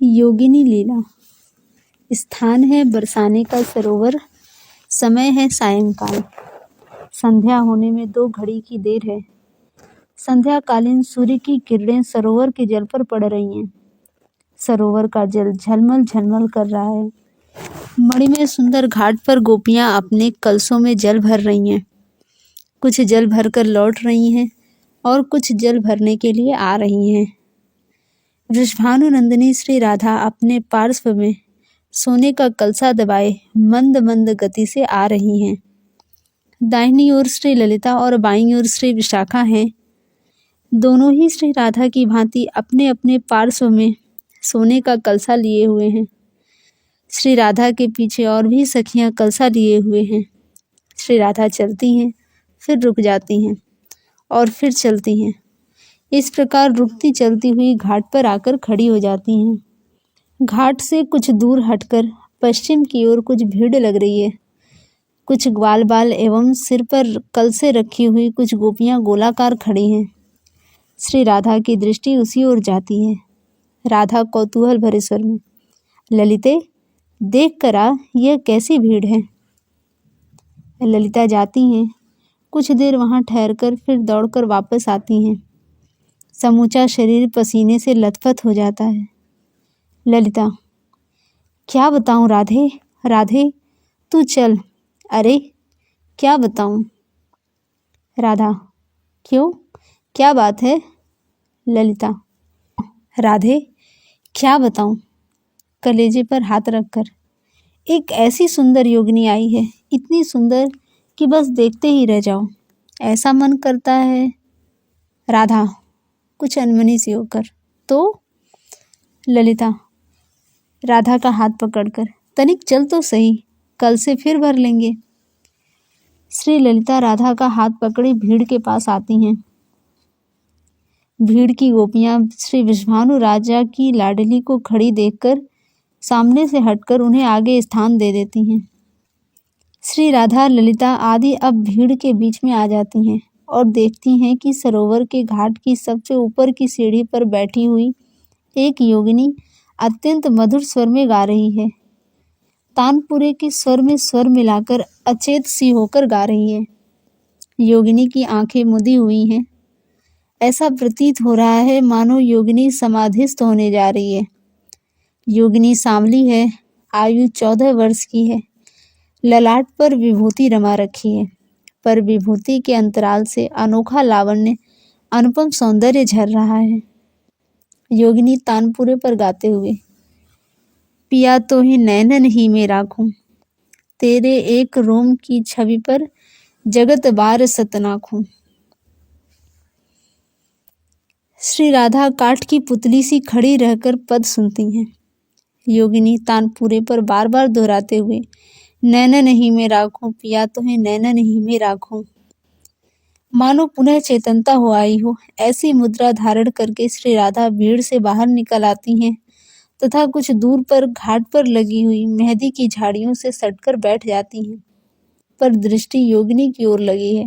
योगिनी लीला। स्थान है बरसाने का सरोवर। समय है सायंकाल। संध्या होने में 2 घड़ी की देर है। संध्याकालीन सूर्य की किरणें सरोवर के जल पर पड़ रही हैं। सरोवर का जल झलमल झलमल कर रहा है। मणि में सुंदर घाट पर गोपियां अपने कलशों में जल भर रही हैं। कुछ जल भरकर लौट रही हैं और कुछ जल भरने के लिए आ रही हैं। वृषभानुनंदिनी श्री राधा अपने पार्श्व में सोने का कलसा दबाए मंद मंद गति से आ रही हैं। दाहिनी ओर श्री ललिता और बाईं ओर श्री विशाखा हैं। दोनों ही श्री राधा की भांति अपने अपने पार्श्व में सोने का कलसा लिए हुए हैं। श्री राधा के पीछे और भी सखियां कलसा लिए हुए हैं। श्री राधा चलती हैं, फिर रुक जाती हैं और फिर चलती हैं। इस प्रकार रुकती चलती हुई घाट पर आकर खड़ी हो जाती हैं। घाट से कुछ दूर हटकर पश्चिम की ओर कुछ भीड़ लग रही है। कुछ ग्वाल बाल एवं सिर पर कलसे रखी हुई कुछ गोपियां गोलाकार खड़ी हैं। श्री राधा की दृष्टि उसी ओर जाती है। राधा कौतूहल भरे स्वर में, ललिते, देख कर आ, यह कैसी भीड़ है। ललिता जाती हैं। कुछ देर वहां ठहरकर फिर दौड़कर वापस आती हैं। समूचा शरीर पसीने से लथपथ हो जाता है। ललिता, क्या बताऊं राधे, राधे तू चल। अरे क्या बताऊं। राधा, क्यों, क्या बात है। ललिता, राधे क्या बताऊं। कलेजे पर हाथ रखकर, एक ऐसी सुंदर योगिनी आई है, इतनी सुंदर कि बस देखते ही रह जाओ, ऐसा मन करता है। राधा कुछ अनमनी सी होकर, तो। ललिता राधा का हाथ पकड़कर, तनिक चल तो सही, कल से फिर भर लेंगे। श्री ललिता राधा का हाथ पकड़े भीड़ के पास आती हैं। भीड़ की गोपियां श्री विश्वानु राजा की लाडली को खड़ी देखकर सामने से हटकर उन्हें आगे स्थान दे देती हैं। श्री राधा ललिता आदि अब भीड़ के बीच में आ जाती हैं और देखती हैं कि सरोवर के घाट की सबसे ऊपर की सीढ़ी पर बैठी हुई एक योगिनी अत्यंत मधुर स्वर में गा रही है। तानपुरे के स्वर में स्वर मिलाकर अचेत सी होकर गा रही है। योगिनी की आंखें मुदी हुई हैं। ऐसा प्रतीत हो रहा है मानो योगिनी समाधिस्थ होने जा रही है। योगिनी सांवली है, आयु 14 वर्ष की है। ललाट पर विभूति रमा रखी है, पर विभूति के अंतराल से अनोखा लावण्य, अनुपम सौंदर्य झर रहा है। योगिनी तानपुरे पर गाते हुए, पिया तो ही नैनन ही में राखूं, तेरे एक रोम की छवि पर जगत बार सतनाखूं। श्री राधा काठ की पुतली सी खड़ी रहकर पद सुनती हैं। योगिनी तानपुरे पर बार बार दोहराते हुए, नैनन ही में राखूं, पिया तो ही नैनन ही में राखूं, मानो पुनः चेतनता हो आई हो, ऐसी मुद्रा धारण करके श्री राधा भीड़ से बाहर निकल आती हैं तथा कुछ दूर पर घाट पर लगी हुई मेहंदी की झाड़ियों से सटकर बैठ जाती हैं, पर दृष्टि योगिनी की ओर लगी है।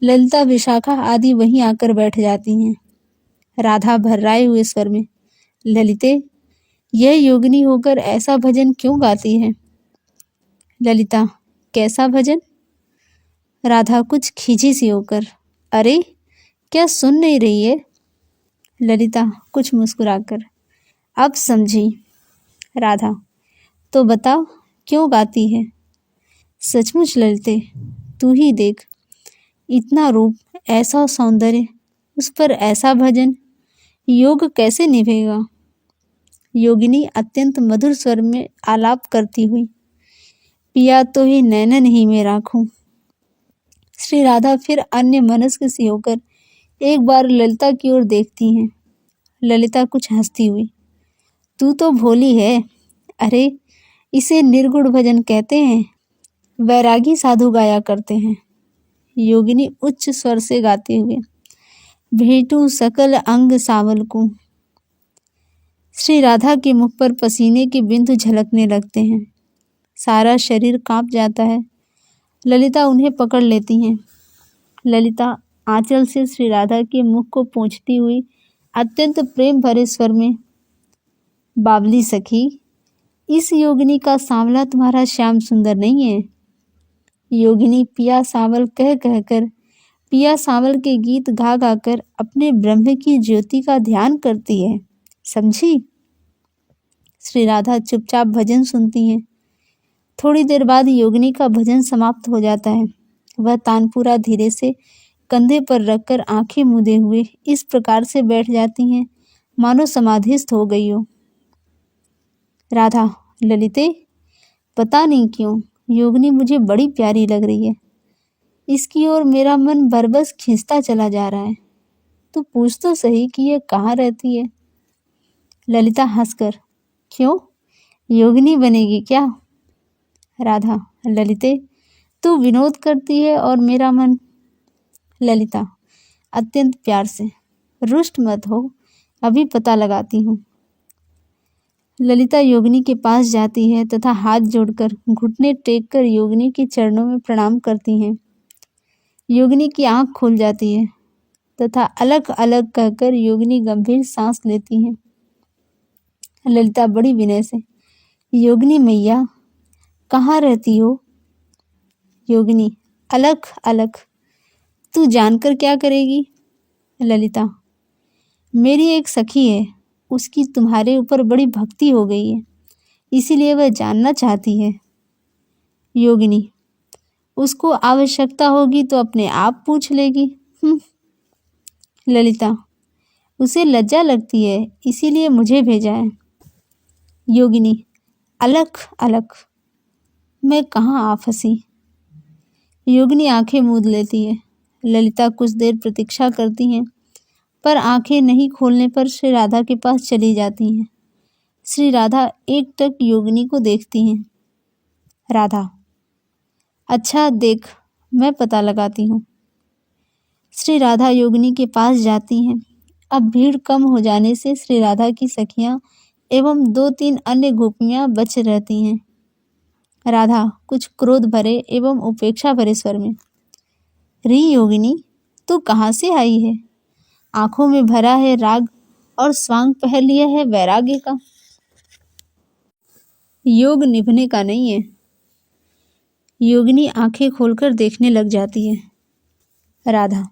ललिता विशाखा आदि वहीं आकर बैठ जाती हैं। राधा भर्राए हुए स्वर में, ललिते, यह योगिनी होकर ऐसा भजन क्यों गाती है। ललिता, कैसा भजन। राधा कुछ खींची सी होकर, अरे क्या सुन नहीं रही है। ललिता कुछ मुस्कुराकर, अब समझी। राधा, तो बताओ क्यों गाती है। सचमुच ललिते, तू ही देख, इतना रूप, ऐसा सौंदर्य, उस पर ऐसा भजन, योग कैसे निभेगा। योगिनी अत्यंत मधुर स्वर में आलाप करती हुई, पिया तो ही नैनन ही में राखूं। श्री राधा फिर अन्य मनस्क सी होकर एक बार ललिता की ओर देखती हैं। ललिता कुछ हंसती हुई, तू तो भोली है। अरे इसे निर्गुण भजन कहते हैं, वैरागी साधु गाया करते हैं। योगिनी उच्च स्वर से गाते हुए, भेंटू सकल अंग सावल को। श्री राधा के मुख पर पसीने के बिंदु झलकने लगते हैं। सारा शरीर कांप जाता है। ललिता उन्हें पकड़ लेती हैं। ललिता आंचल से श्री राधा के मुख को पोंछती हुई अत्यंत प्रेम भरे स्वर में, बावली सखी, इस योगिनी का सांवला तुम्हारा श्याम सुंदर नहीं है। योगिनी पिया सांवल कह कहकर, पिया सांवल के गीत गा गाकर अपने ब्रह्म की ज्योति का ध्यान करती है, समझी। श्री राधा चुपचाप भजन सुनती हैं। थोड़ी देर बाद योगिनी का भजन समाप्त हो जाता है। वह तानपुरा धीरे से कंधे पर रखकर आंखें मूंदे हुए इस प्रकार से बैठ जाती हैं मानो समाधिस्थ हो गई हो। राधा, ललिते, पता नहीं क्यों योगिनी मुझे बड़ी प्यारी लग रही है। इसकी ओर मेरा मन बरबस खींचता चला जा रहा है। तू पूछ तो सही कि ये कहाँ रहती है। ललिता हंसकर, क्यों, योगिनी बनेगी क्या। राधा, ललिते, तू विनोद करती है और मेरा मन। ललिता अत्यंत प्यार से, रुष्ट मत हो, अभी पता लगाती हूँ। ललिता योगिनी के पास जाती है तथा हाथ जोड़कर घुटने टेक कर योगिनी के चरणों में प्रणाम करती हैं। योगिनी की आंख खुल जाती है तथा अलग अलग कहकर योगिनी गंभीर सांस लेती हैं। ललिता बड़ी विनय से, योगिनी मैया, कहाँ रहती हो। योगिनी, अलग अलग, तू जानकर क्या करेगी। ललिता, मेरी एक सखी है, उसकी तुम्हारे ऊपर बड़ी भक्ति हो गई है, इसीलिए वह जानना चाहती है। योगिनी, उसको आवश्यकता होगी तो अपने आप पूछ लेगी। ललिता, उसे लज्जा लगती है, इसीलिए मुझे भेजा है। योगिनी, अलग अलग, मैं कहाँ आ फंसी। योगिनी आंखें मूंद लेती है। ललिता कुछ देर प्रतीक्षा करती हैं, पर आंखें नहीं खोलने पर श्री राधा के पास चली जाती हैं। श्री राधा एकटक योगिनी को देखती हैं। राधा, अच्छा देख, मैं पता लगाती हूँ। श्री राधा योगिनी के पास जाती हैं। अब भीड़ कम हो जाने से श्री राधा की सखियां एवं 2-3 अन्य गोपियां बच रहती हैं। राधा कुछ क्रोध भरे एवं उपेक्षा भरे स्वर में, री योगिनी, तू कहाँ से आई है। आंखों में भरा है राग और स्वांग पहन लिया है वैराग्य का। योग निभने का नहीं है। योगिनी आंखें खोलकर देखने लग जाती है। राधा,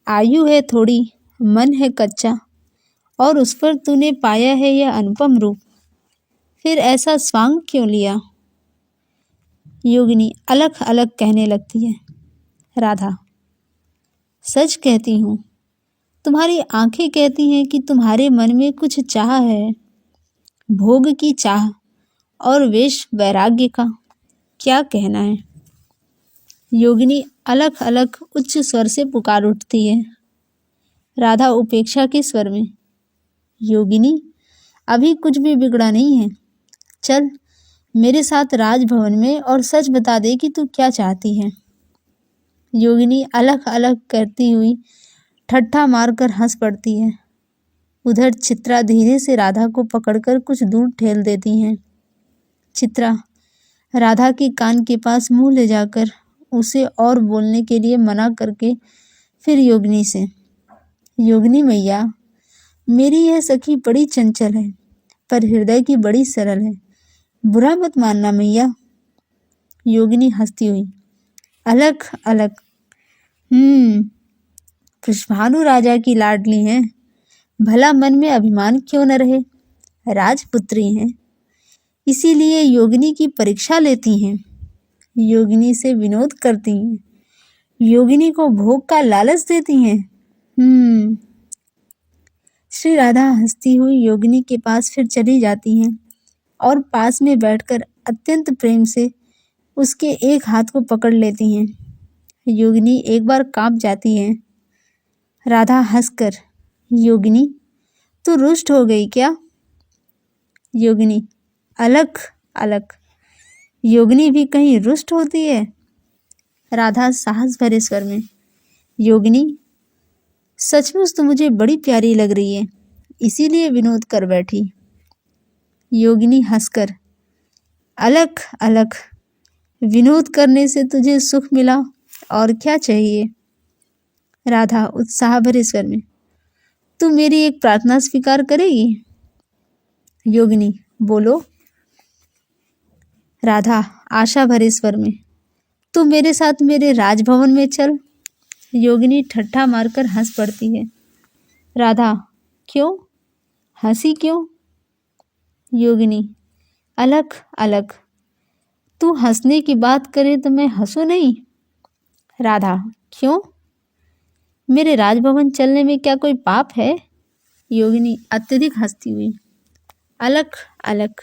आयु है थोड़ी, मन है कच्चा, और उस पर तूने पाया है यह अनुपम रूप, फिर ऐसा स्वांग क्यों लिया। योगिनी अलग अलग कहने लगती है। राधा, सच कहती हूँ, तुम्हारी आंखें कहती हैं कि तुम्हारे मन में कुछ चाह है, भोग की चाह और वेश वैराग्य का। क्या कहना है। योगिनी अलग अलग उच्च स्वर से पुकार उठती है। राधा उपेक्षा के स्वर में, योगिनी, अभी कुछ भी बिगड़ा नहीं है, चल मेरे साथ राजभवन में और सच बता दे कि तू क्या चाहती है। योगिनी अलग अलग करती हुई ठट्ठा मारकर हंस पड़ती है। उधर चित्रा धीरे से राधा को पकड़कर कुछ दूर ठेल देती हैं। चित्रा राधा के कान के पास मुंह ले जाकर उसे और बोलने के लिए मना करके फिर योगिनी से, योगिनी मैया, मेरी यह सखी बड़ी चंचल है, पर हृदय की बड़ी सरल है, बुरा मत मानना मैया। योगिनी हंसती हुई, अलग अलग, वृषभानु राजा की लाडली हैं, भला मन में अभिमान क्यों न रहे, राजपुत्री हैं, इसीलिए योगिनी की परीक्षा लेती हैं, योगिनी से विनोद करती हैं, योगिनी को भोग का लालच देती हैं। श्री राधा हंसती हुई योगिनी के पास फिर चली जाती हैं और पास में बैठकर अत्यंत प्रेम से उसके एक हाथ को पकड़ लेती हैं। योगिनी एक बार कांप जाती है। राधा हंसकर, योगिनी, तू रुष्ट हो गई क्या। योगिनी अलग अलग, योगिनी भी कहीं रुष्ट होती है। राधा साहस भरे स्वर में, योगिनी, सचमुच तो मुझे बड़ी प्यारी लग रही है, इसीलिए विनोद कर बैठी। योगिनी हंसकर, अलग अलग, विनोद करने से तुझे सुख मिला और क्या चाहिए। राधा उत्साह भरे स्वर में, तू मेरी एक प्रार्थना स्वीकार करेगी। योगिनी, बोलो। राधा आशा भरे स्वर में, तू मेरे साथ मेरे राजभवन में चल। योगिनी ठट्ठा मारकर हंस पड़ती है। राधा, क्यों? हंसी क्यों? योगिनी, अलख अलख, तू हंसने की बात करे तो मैं हंसू नहीं? राधा, क्यों? मेरे राजभवन चलने में क्या कोई पाप है? योगिनी अत्यधिक हंसती हुई, अलख अलख,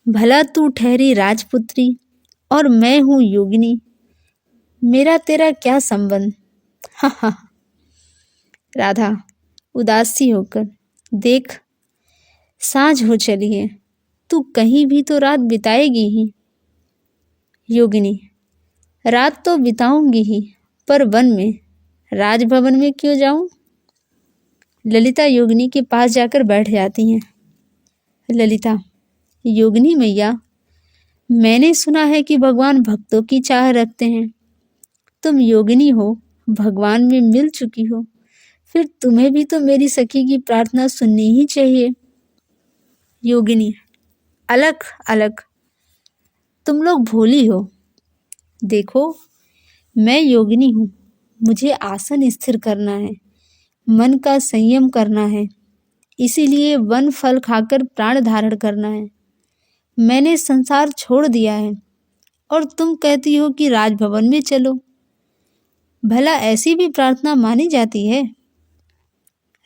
भला तू ठहरी राजपुत्री और मैं हूं योगिनी, मेरा तेरा क्या संबंध? हा हा। राधा उदासी होकर, देख साँझ हो चली है, तू कहीं भी तो रात बिताएगी ही। योगिनी, रात तो बिताऊंगी ही, पर वन में, राजभवन में क्यों जाऊं? ललिता योगिनी के पास जाकर बैठ जाती हैं। ललिता, योगिनी मैया, मैंने सुना है कि भगवान भक्तों की चाह रखते हैं। तुम योगिनी हो, भगवान में मिल चुकी हो, फिर तुम्हें भी तो मेरी सखी की प्रार्थना सुननी ही चाहिए। योगिनी, अलख अलख, तुम लोग भोली हो। देखो, मैं योगिनी हूँ, मुझे आसन स्थिर करना है, मन का संयम करना है, इसीलिए वन फल खाकर प्राण धारण करना है। मैंने संसार छोड़ दिया है और तुम कहती हो कि राजभवन में चलो। भला ऐसी भी प्रार्थना मानी जाती है?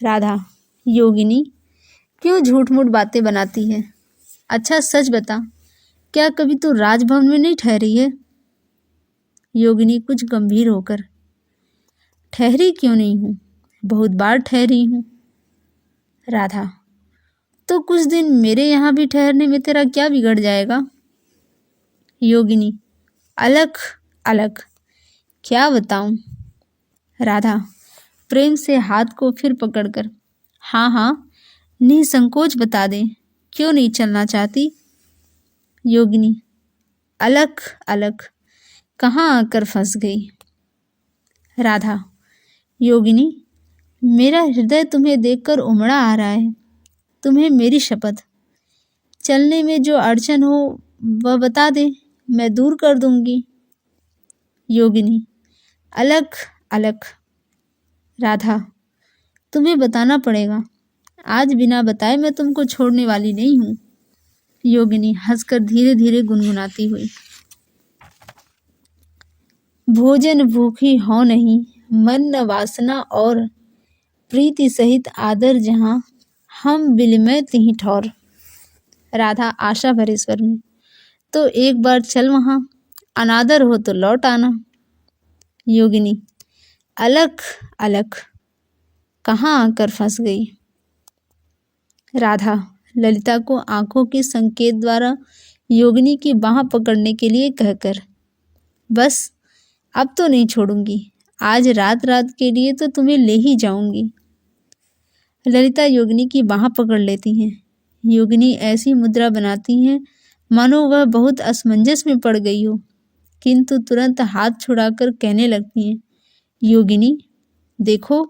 राधा, योगिनी, क्यों झूठ मूठ बातें बनाती है? अच्छा सच बता, क्या कभी तू राजभवन में नहीं ठहरी है? योगिनी कुछ गंभीर होकर, ठहरी क्यों नहीं हूँ, बहुत बार ठहरी हूँ। राधा, तो कुछ दिन मेरे यहाँ भी ठहरने में तेरा क्या बिगड़ जाएगा? योगिनी, अलख अलख, क्या बताऊं? राधा प्रेम से हाथ को फिर पकड़कर, हाँ हाँ निसंकोच बता दे, क्यों नहीं चलना चाहती? योगिनी, अलख अलख, कहाँ आकर फंस गई? राधा, योगिनी, मेरा हृदय तुम्हें देखकर उमड़ा आ रहा है। तुम्हें मेरी शपथ, चलने में जो अड़चन हो वह बता दे, मैं दूर कर दूंगी। योगिनी, अलख अलख। राधा, तुम्हें बताना पड़ेगा, आज बिना बताए मैं तुमको छोड़ने वाली नहीं हूँ। योगिनी हंसकर धीरे धीरे गुनगुनाती हुई, भोजन भूखी हो नहीं, मन न वासना और, प्रीति सहित आदर जहाँ, हम विलिमय तिहि ठौर। राधा आशा भरे स्वर में, तो एक बार चल वहाँ, अनादर हो तो लौट आना। योगिनी, अलख अलख, कहाँ आकर फंस गई? राधा ललिता को आंखों के संकेत द्वारा योगिनी की बाह पकड़ने के लिए कहकर, बस अब तो नहीं छोड़ूंगी, आज रात रात के लिए तो तुम्हें ले ही जाऊंगी। ललिता योगिनी की बाह पकड़ लेती हैं। योगिनी ऐसी मुद्रा बनाती हैं मानो वह बहुत असमंजस में पड़ गई हो, किंतु तुरंत हाथ छुड़ाकर कहने लगती हैं, योगिनी देखो,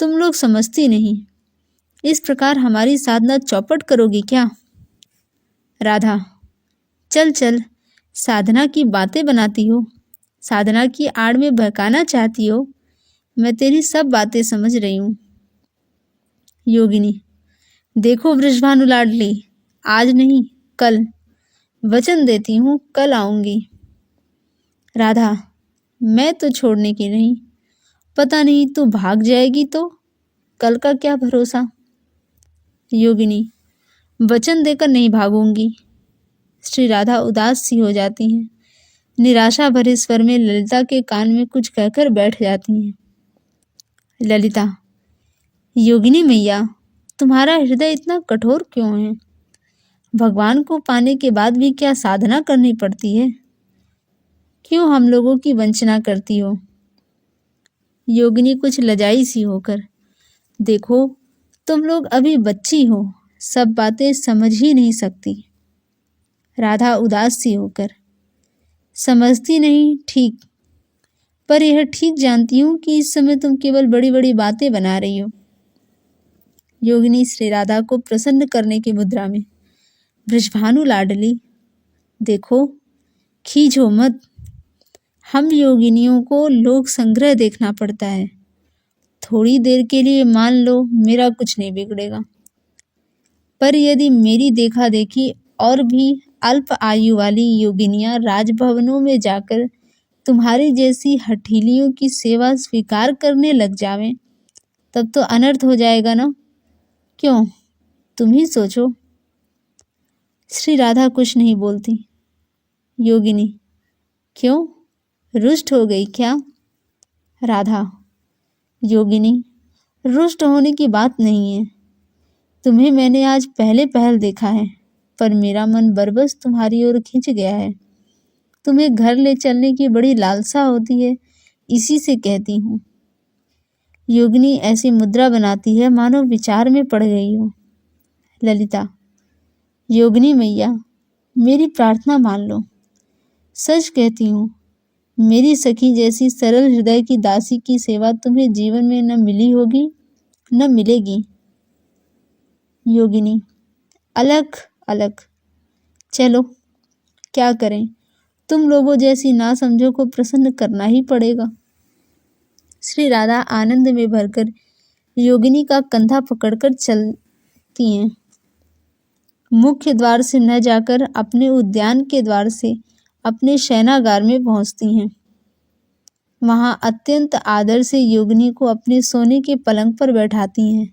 तुम लोग समझती नहीं, इस प्रकार हमारी साधना चौपट करोगी क्या? राधा, चल चल, साधना की बातें बनाती हो, साधना की आड़ में बहकाना चाहती हो, मैं तेरी सब बातें समझ रही हूँ। योगिनी, देखो वृषभानु लाडली, आज नहीं कल, वचन देती हूँ कल आऊंगी। राधा, मैं तो छोड़ने की नहीं, पता नहीं तू भाग जाएगी तो, कल का क्या भरोसा। योगिनी, वचन देकर नहीं भागूंगी। श्री राधा उदास सी हो जाती हैं, निराशा भरे स्वर में ललिता के कान में कुछ कहकर बैठ जाती हैं। ललिता, योगिनी मैया, तुम्हारा हृदय इतना कठोर क्यों है? भगवान को पाने के बाद भी क्या साधना करनी पड़ती है? क्यों हम लोगों की वंचना करती हो? योगिनी कुछ लजाई सी होकर, देखो तुम लोग अभी बच्ची हो, सब बातें समझ ही नहीं सकती। राधा उदास सी होकर, समझती नहीं ठीक, पर यह ठीक जानती हूँ कि इस समय तुम केवल बड़ी बड़ी बातें बना रही हो। योगिनी श्री राधा को प्रसन्न करने की मुद्रा में। बृषभानु लाडली, देखो, खींचो मत। हम योगिनियों को लोक संग्रह देखना पड़ता है। थोड़ी देर के लिए मान लो मेरा कुछ नहीं बिगड़ेगा, पर यदि मेरी देखा देखी और भी अल्प आयु वाली योगिनियां राजभवनों में जाकर तुम्हारी जैसी हठीलियों की सेवा स्वीकार करने लग जावें, तब तो अनर्थ हो जाएगा ना। क्यों, तुम ही सोचो। श्री राधा कुछ नहीं बोलती। योगिनी, क्यों, रुष्ट हो गई क्या? राधा, योगिनी, रुष्ट होने की बात नहीं है। तुम्हें मैंने आज पहले पहल देखा है, पर मेरा मन बरबस तुम्हारी ओर खिंच गया है। तुम्हें घर ले चलने की बड़ी लालसा होती है, इसी से कहती हूँ। योगिनी ऐसी मुद्रा बनाती है मानो विचार में पड़ गई हो। ललिता, योगिनी मैया, मेरी प्रार्थना मान लो। सच कहती हूँ, मेरी सखी जैसी सरल हृदय की दासी की सेवा तुम्हें जीवन में न मिली होगी न मिलेगी। योगिनी, अलग अलग, चलो क्या करें, तुम लोगों जैसी ना समझो को प्रसन्न करना ही पड़ेगा। श्री राधा आनंद में भरकर योगिनी का कंधा पकड़कर चलती हैं। मुख्य द्वार से न जाकर अपने उद्यान के द्वार से अपने शयनागार में पहुंचती हैं। वहां अत्यंत आदर से योगिनी को अपने सोने के पलंग पर बैठाती हैं।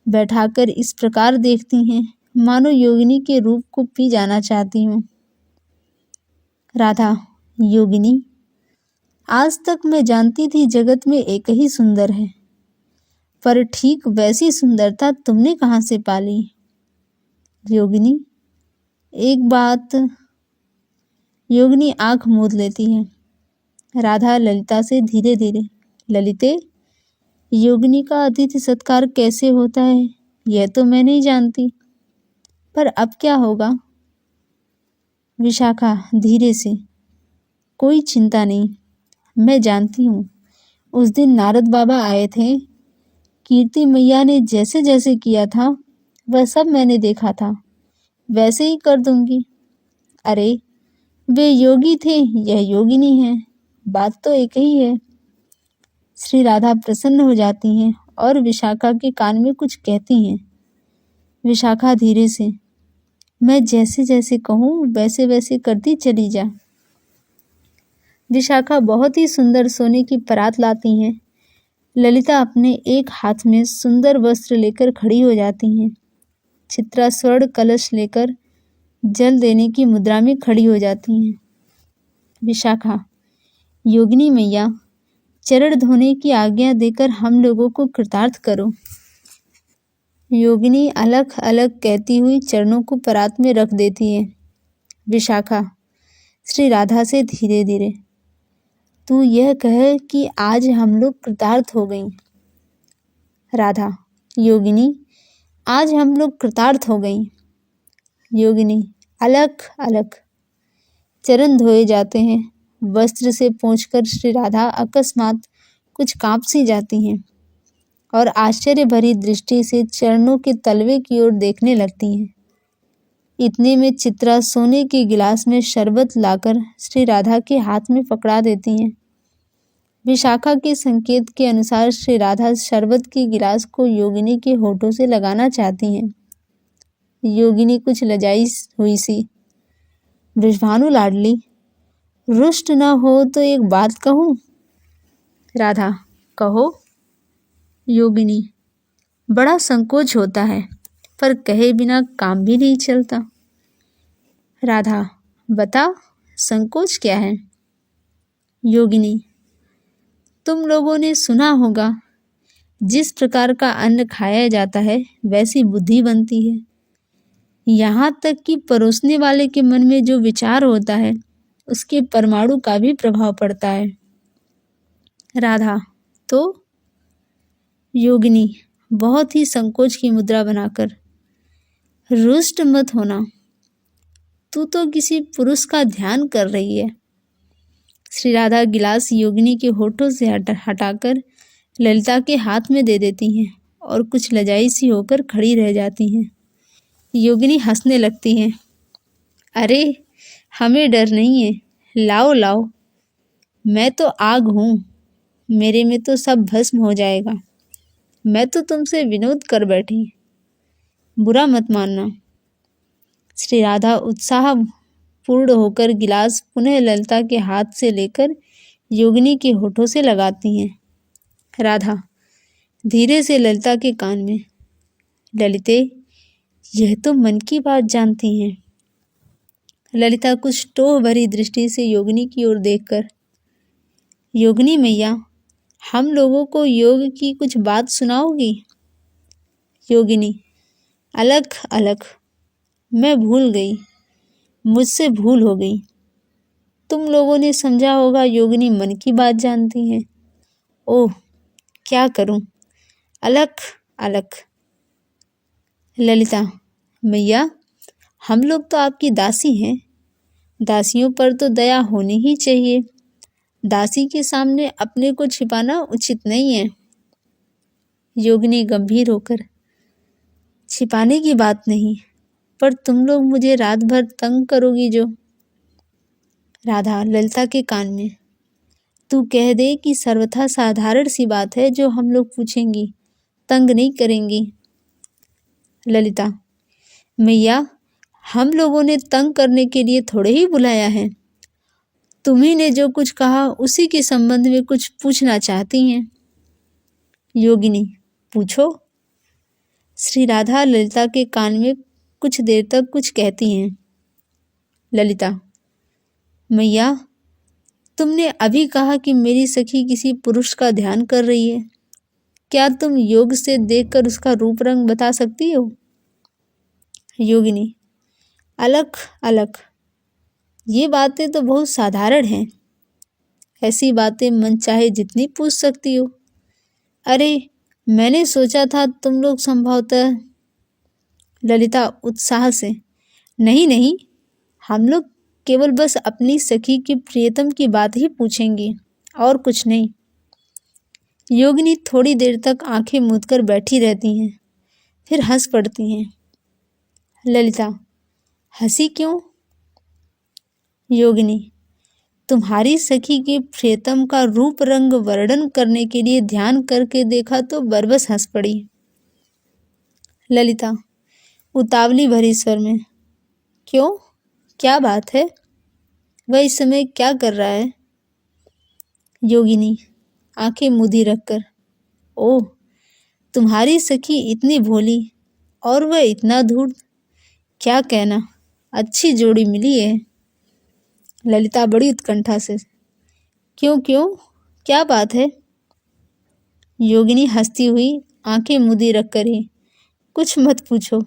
बैठाकर इस प्रकार देखती हैं मानो योगिनी के रूप को पी जाना चाहती हूँ। राधा, योगिनी, आज तक मैं जानती थी जगत में एक ही सुंदर है, पर ठीक वैसी सुंदरता तुमने कहाँ से पाली? योगिनी, एक बात। योगिनी आंख मूंद लेती है। राधा ललिता से धीरे धीरे, ललिते, योगिनी का अतिथि सत्कार कैसे होता है यह तो मैं नहीं जानती, पर अब क्या होगा? विशाखा धीरे से, कोई चिंता नहीं, मैं जानती हूँ। उस दिन नारद बाबा आए थे, कीर्ति मैया ने जैसे जैसे किया था वह सब मैंने देखा था, वैसे ही कर दूंगी। अरे वे योगी थे, यह योगिनी है, बात तो एक ही है। श्री राधा प्रसन्न हो जाती हैं और विशाखा के कान में कुछ कहती हैं। विशाखा धीरे से, मैं जैसे जैसे कहूँ वैसे वैसे करती चली जा। विशाखा बहुत ही सुंदर सोने की परात लाती हैं। ललिता अपने एक हाथ में सुंदर वस्त्र लेकर खड़ी हो जाती हैं। चित्रा स्वर्ण कलश लेकर जल देने की मुद्रा में खड़ी हो जाती हैं। विशाखा, योगिनी मैया, चरण धोने की आज्ञा देकर हम लोगों को कृतार्थ करो। योगिनी अलग अलग कहती हुई चरणों को परात में रख देती है। विशाखा श्री राधा से धीरे धीरे, तू यह कह कि आज हम लोग कृतार्थ हो गई। राधा, योगिनी, आज हम लोग कृतार्थ हो गई। योगिनी अलग अलग। चरण धोए जाते हैं। वस्त्र से पोंछकर श्री राधा अकस्मात कुछ कांप सी जाती हैं और आश्चर्य भरी दृष्टि से चरणों के तलवे की ओर देखने लगती हैं। इतने में चित्रा सोने के गिलास में शरबत लाकर श्री राधा के हाथ में पकड़ा देती हैं। विशाखा के संकेत के अनुसार श्री राधा शरबत के गिलास को योगिनी के होठों से लगाना चाहती हैं। योगिनी कुछ लजाई हुई सी, बृषभानु लाडली, रुष्ट न हो तो एक बात कहूँ? राधा, कहो। योगिनी, बड़ा संकोच होता है, पर कहे बिना काम भी नहीं चलता। राधा, बता, संकोच क्या है? योगिनी, तुम लोगों ने सुना होगा, जिस प्रकार का अन्न खाया जाता है वैसी बुद्धि बनती है। यहाँ तक कि परोसने वाले के मन में जो विचार होता है उसके परमाणु का भी प्रभाव पड़ता है। राधा, तो? योगिनी बहुत ही संकोच की मुद्रा बनाकर, रुष्ट मत होना, तू तो किसी पुरुष का ध्यान कर रही है। श्री राधा गिलास योगिनी के होठों से हटाकर ललिता के हाथ में दे देती हैं और कुछ लजाई सी होकर खड़ी रह जाती हैं। योगिनी हंसने लगती हैं। अरे हमें डर नहीं है, लाओ लाओ, मैं तो आग हूँ, मेरे में तो सब भस्म हो जाएगा। मैं तो तुमसे विनोद कर बैठी, बुरा मत मानना। श्री राधा उत्साह पूर्ण होकर गिलास पुनः ललिता के हाथ से लेकर योगिनी के होठों से लगाती हैं। राधा धीरे से ललिता के कान में, ललिते, यह तो मन की बात जानती हैं। ललिता कुछ टोह भरी दृष्टि से योगिनी की ओर देखकर, योगिनी मैया, हम लोगों को योग की कुछ बात सुनाओगी? योगिनी, अलख अलख, मैं भूल गई, मुझसे भूल हो गई। तुम लोगों ने समझा होगा योगिनी मन की बात जानती हैं। ओह, क्या करूं? अलख अलख। ललिता, मैया, हम लोग तो आपकी दासी हैं, दासियों पर तो दया होनी ही चाहिए। दासी के सामने अपने को छिपाना उचित नहीं है। योगिनी गंभीर होकर, छिपाने की बात नहीं, पर तुम लोग मुझे रात भर तंग करोगी जो। राधा ललिता के कान में, तू कह दे कि सर्वथा साधारण सी बात है जो हम लोग पूछेंगी, तंग नहीं करेंगी। ललिता, मैया, हम लोगों ने तंग करने के लिए थोड़े ही बुलाया है। तुम्ही ने जो कुछ कहा उसी के संबंध में कुछ पूछना चाहती हैं। योगिनी, पूछो। श्री राधा ललिता के कान में कुछ देर तक कुछ कहती हैं। ललिता, मैया, तुमने अभी कहा कि मेरी सखी किसी पुरुष का ध्यान कर रही है। क्या तुम योग से देखकर उसका रूप रंग बता सकती हो? योगिनी, अलख अलख, ये बातें तो बहुत साधारण हैं। ऐसी बातें मन चाहे जितनी पूछ सकती हो। अरे, मैंने सोचा था तुम लोग संभवतः। ललिता उत्साह से, नहीं नहीं, हम लोग केवल बस अपनी सखी की प्रियतम की बात ही पूछेंगे, और कुछ नहीं। योगिनी थोड़ी देर तक आंखें मूंदकर बैठी रहती हैं, फिर हंस पड़ती हैं। ललिता, हंसी क्यों? योगिनी, तुम्हारी सखी के प्रियतम का रूप रंग वर्णन करने के लिए ध्यान करके देखा तो बरबस हंस पड़ी। ललिता उतावली भरी स्वर में, क्यों, क्या बात है? वह इस समय क्या कर रहा है? योगिनी आंखें मूंदी रखकर, ओह, तुम्हारी सखी इतनी भोली और वह इतना धूर्त, क्या कहना, अच्छी जोड़ी मिली है। ललिता बड़ी उत्कंठा से, क्यों क्यों, क्या बात है? योगिनी हंसती हुई आंखें मूंदी रखकर ही, कुछ मत पूछो।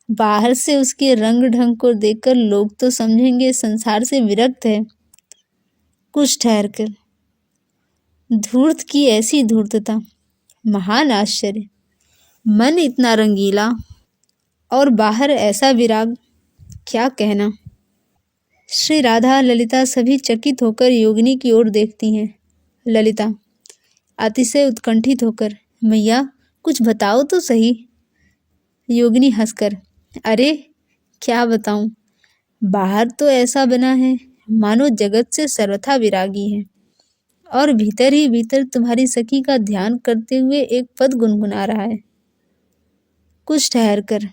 बाहर से उसके रंग ढंग को देखकर लोग तो समझेंगे संसार से विरक्त है। कुछ ठहर कर, धूर्त की ऐसी धूर्तता, महान आश्चर्य। मन इतना रंगीला और बाहर ऐसा विराग, क्या कहना। श्री राधा ललिता सभी चकित होकर योगिनी की ओर देखती हैं। ललिता अतिशय उत्कंठित होकर, मैया, कुछ बताओ तो सही। योगिनी हंसकर, अरे क्या बताऊं, बाहर तो ऐसा बना है मानो जगत से सर्वथा विरागी है, और भीतर ही भीतर तुम्हारी सखी का ध्यान करते हुए एक पद गुनगुना रहा है। कुछ ठहर कर,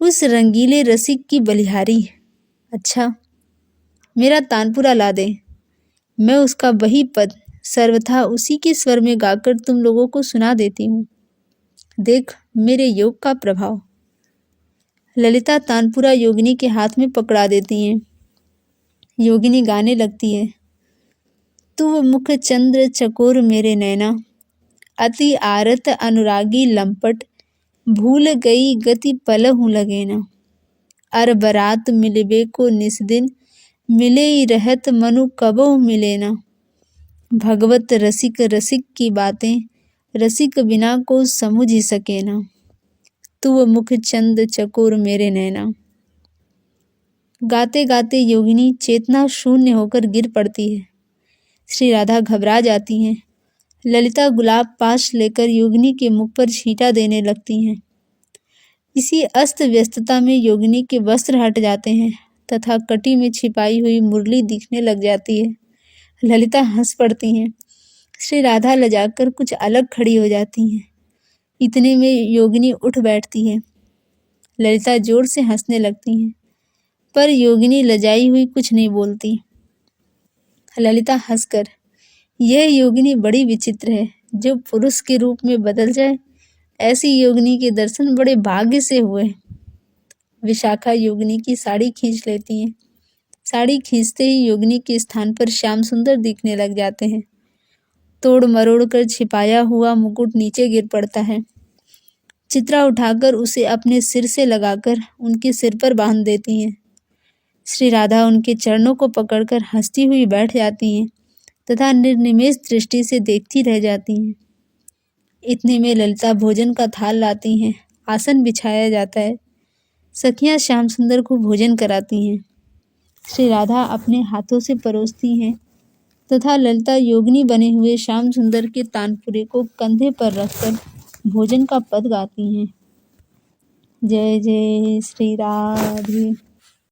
उस रंगीले रसिक की बलिहारी, अच्छा, मेरा तानपुरा ला दे, मैं उसका वही पद सर्वथा उसी के स्वर में गाकर तुम लोगों को सुना देती हूँ। देख मेरे योग का प्रभाव। ललिता तानपुरा योगिनी के हाथ में पकड़ा देती हैं। योगिनी गाने लगती है, तू मुख चंद्र चकोर मेरे नैना, अति आरत अनुरागी लंपट, भूल गई गति पलहु लगे ना, अर बरात मिलबे को निस दिन, मिले ही रहत मनु कबहु मिले ना, भगवत रसिक रसिक की बातें, रसिक बिना को समझ ही सके ना, तू मुख चंद चकोर मेरे नैना। गाते गाते योगिनी चेतना शून्य होकर गिर पड़ती है। श्री राधा घबरा जाती हैं। ललिता गुलाब पास लेकर योगिनी के मुख पर छींटा देने लगती हैं। इसी अस्त व्यस्तता में योगिनी के वस्त्र हट जाते हैं तथा कटी में छिपाई हुई मुरली दिखने लग जाती है। ललिता हंस पड़ती हैं। श्री राधा लजाकर कुछ अलग खड़ी हो जाती हैं। इतने में योगिनी उठ बैठती है। ललिता जोर से हंसने लगती हैं, पर योगिनी लजाई हुई कुछ नहीं बोलती। ललिता हंसकर, यह योगिनी बड़ी विचित्र है, जो पुरुष के रूप में बदल जाए। ऐसी योगिनी के दर्शन बड़े भाग्य से हुए। विशाखा योगिनी की साड़ी खींच लेती हैं। साड़ी खींचते ही योगिनी के स्थान पर श्याम सुंदर दिखने लग जाते हैं। तोड़ मरोड़ कर छिपाया हुआ मुकुट नीचे गिर पड़ता है। चित्रा उठाकर उसे अपने सिर से लगाकर उनके सिर पर बांध देती हैं। श्री राधा उनके चरणों को पकड़कर हंसती हुई बैठ जाती हैं तथा निर्निमेष दृष्टि से देखती रह जाती हैं। इतने में ललिता भोजन का थाल लाती हैं। आसन बिछाया जाता है। सखियां श्याम सुंदर को भोजन कराती हैं। श्री राधा अपने हाथों से परोसती हैं तथा ललिता योगिनी बने हुए श्याम सुंदर के तानपुरे को कंधे पर रखकर भोजन का पद गाती हैं। जय जय श्री राधे।